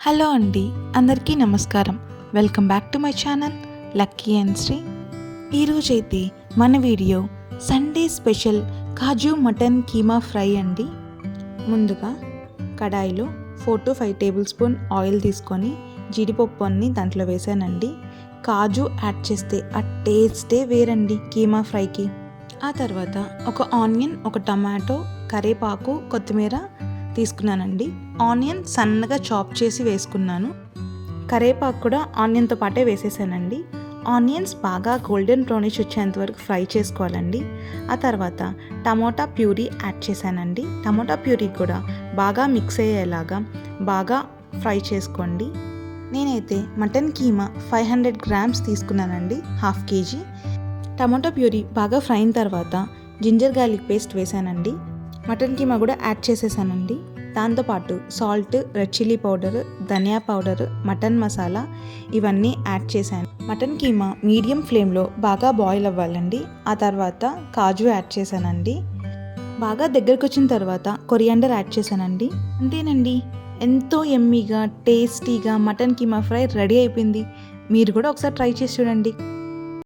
Hello అండి, అందరికీ నమస్కారం. Welcome back to my channel Lucky and Sri. ఈరోజైతే మన వీడియో Sunday special kaju mutton keema fry అండి. ముందుగా కడాయిలో 4 to 5 టేబుల్ స్పూన్ ఆయిల్ తీసుకొని జీడిపప్పు అన్ని దాంట్లో వేసానండి. కాజు యాడ్ చేస్తే ఆ టేస్టే వేరండి కీమా ఫ్రైకి. ఆ తర్వాత ఒక ఆనియన్, ఒక టమాటో, కరివేపాకు, కొత్తిమీర తీసుకున్నానండి. ఆనియన్ సన్నగా చాప్ చేసి వేసుకున్నాను. కరివేపాకు కూడా ఆనియన్తో పాటే వేసేసానండి. ఆనియన్స్ బాగా గోల్డెన్ బ్రౌనిష్ వచ్చేంత వరకు ఫ్రై చేసుకోవాలండి. ఆ తర్వాత టమోటా ప్యూరీ యాడ్ చేశానండి. టమోటా ప్యూరీ కూడా బాగా మిక్స్ అయ్యేలాగా బాగా ఫ్రై చేసుకోండి. నేనైతే మటన్ కీమా 500 grams తీసుకున్నానండి, 1/2 kg. టమోటా ప్యూరీ బాగా ఫ్రై అయిన తర్వాత జింజర్ గార్లిక్ పేస్ట్ వేసానండి. మటన్ కీమా కూడా యాడ్ చేసేసానండి. దాంతోపాటు సాల్ట్, రెడ్ చిల్లీ పౌడర్, ధనియా పౌడర్, మటన్ మసాలా ఇవన్నీ యాడ్ చేశాను. మటన్ కీమా మీడియం ఫ్లేమ్లో బాగా బాయిల్ అవ్వాలండి. ఆ తర్వాత కాజు యాడ్ చేశానండి. బాగా దగ్గరకు వచ్చిన తర్వాత కొరియాండర్ యాడ్ చేశానండి. అంతేనండి, ఎంతో యమ్మీగా టేస్టీగా మటన్ కీమా ఫ్రై రెడీ అయిపోయింది. మీరు కూడా ఒకసారి ట్రై చేసి చూడండి.